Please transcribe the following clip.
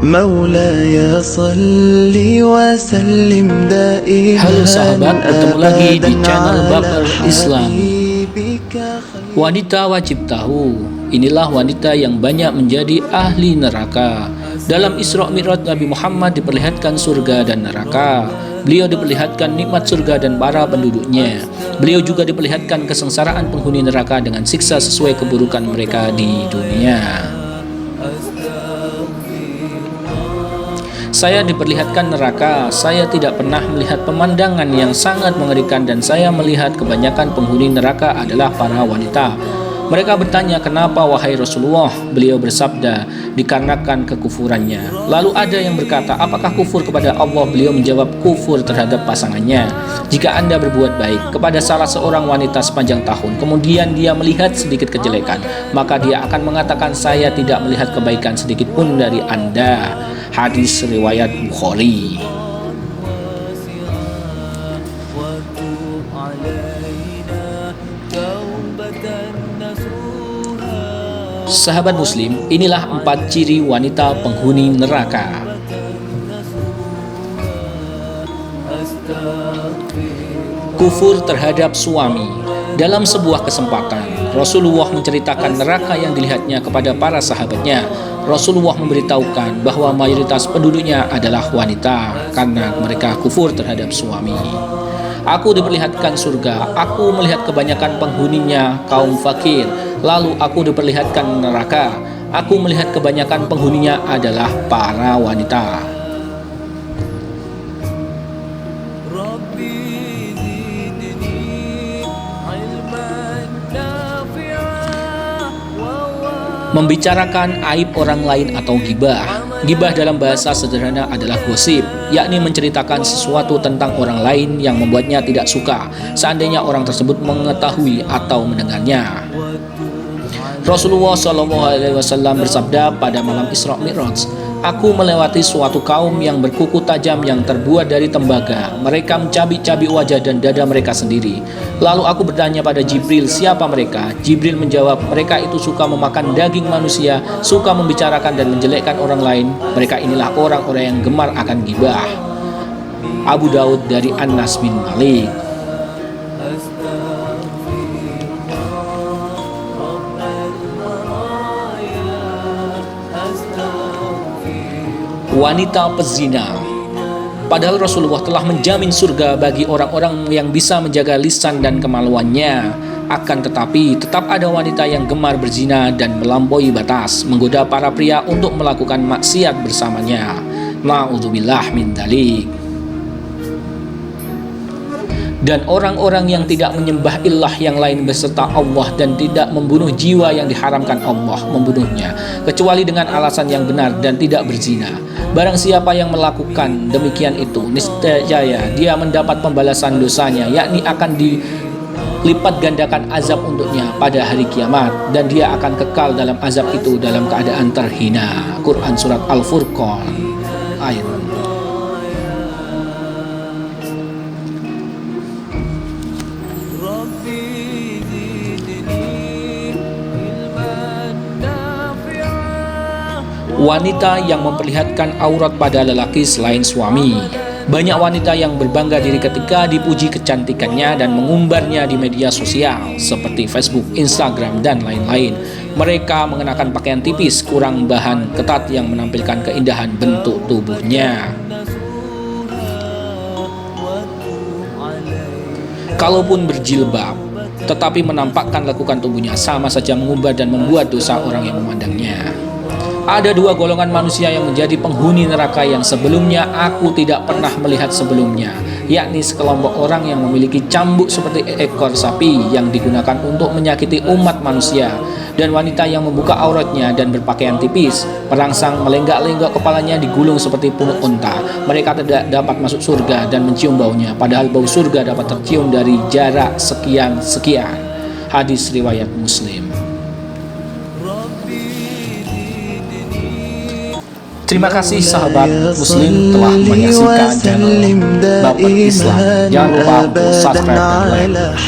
مولاي صل وسلم دائما. Halo sahabat, bertemu lagi di channel Baper Islam. Wanita wajib tahu, inilah wanita yang banyak menjadi ahli neraka. Dalam Isra Mi'raj Nabi Muhammad diperlihatkan surga dan neraka. Beliau diperlihatkan nikmat surga dan para penduduknya. Beliau juga diperlihatkan kesengsaraan penghuni neraka dengan siksa sesuai keburukan mereka di dunia. Saya diperlihatkan neraka, saya tidak pernah melihat pemandangan yang sangat mengerikan dan saya melihat kebanyakan penghuni neraka adalah para wanita. Mereka bertanya, kenapa wahai Rasulullah? Beliau bersabda, dikarenakan kekufurannya. Lalu ada yang berkata, apakah kufur kepada Allah? Beliau menjawab, kufur terhadap pasangannya. Jika Anda berbuat baik kepada salah seorang wanita sepanjang tahun, kemudian dia melihat sedikit kejelekan, maka dia akan mengatakan, saya tidak melihat kebaikan sedikit pun dari Anda. Hadis riwayat Bukhari. Sahabat muslim, inilah 4 ciri wanita penghuni neraka. Kufur terhadap suami. Dalam sebuah kesempatan, Rasulullah menceritakan neraka yang dilihatnya kepada para sahabatnya. Rasulullah memberitahukan bahwa mayoritas penduduknya adalah wanita karena mereka kufur terhadap suami. Aku diperlihatkan surga, aku melihat kebanyakan penghuninya kaum fakir. Lalu aku diperlihatkan neraka, aku melihat kebanyakan penghuninya adalah para wanita. Membicarakan aib orang lain atau ghibah. Ghibah dalam bahasa sederhana adalah gosip, yakni menceritakan sesuatu tentang orang lain yang membuatnya tidak suka, seandainya orang tersebut mengetahui atau mendengarnya. Rasulullah SAW bersabda pada malam Isra Mi'raj, aku melewati suatu kaum yang berkuku tajam yang terbuat dari tembaga. Mereka mencabik-cabik wajah dan dada mereka sendiri. Lalu aku bertanya pada Jibril, siapa mereka? Jibril menjawab, mereka itu suka memakan daging manusia, suka membicarakan dan menjelekkan orang lain. Mereka inilah orang-orang yang gemar akan ghibah. Abu Daud dari Anas bin Malik. Wanita pezina. Padahal Rasulullah telah menjamin surga bagi orang-orang yang bisa menjaga lisan dan kemaluannya. Akan tetapi tetap ada wanita yang gemar berzina dan melampaui batas, menggoda para pria untuk melakukan maksiat bersamanya. Na'udzubillah min dzalik. Dan orang-orang yang tidak menyembah ilah yang lain beserta Allah dan tidak membunuh jiwa yang diharamkan Allah membunuhnya, kecuali dengan alasan yang benar dan tidak berzina. Barang siapa yang melakukan demikian itu, niscaya dia mendapat pembalasan dosanya, yakni akan dilipat gandakan azab untuknya pada hari kiamat, dan dia akan kekal dalam azab itu dalam keadaan terhina. Quran Surat Al-Furqan ayat. Wanita yang memperlihatkan aurat pada lelaki selain suami. Banyak wanita yang berbangga diri ketika dipuji kecantikannya dan mengumbarnya di media sosial seperti Facebook, Instagram, dan lain-lain. Mereka mengenakan pakaian tipis, kurang bahan ketat yang menampilkan keindahan bentuk tubuhnya. Kalaupun berjilbab, tetapi menampakkan lekukan tubuhnya, sama saja mengumbar dan membuat dosa orang yang memandangnya. Ada 2 golongan manusia yang menjadi penghuni neraka yang sebelumnya aku tidak pernah melihat sebelumnya, yakni sekelompok orang yang memiliki cambuk seperti ekor sapi yang digunakan untuk menyakiti umat manusia, dan wanita yang membuka auratnya dan berpakaian tipis, merangsang melenggak-lenggok kepalanya digulung seperti punuk unta. Mereka tidak dapat masuk surga dan mencium baunya, padahal bau surga dapat tercium dari jarak sekian-sekian. Hadis riwayat Muslim. Terima kasih sahabat muslim telah menyaksikan channel Baper Islam. Jangan lupa untuk subscribe dan like.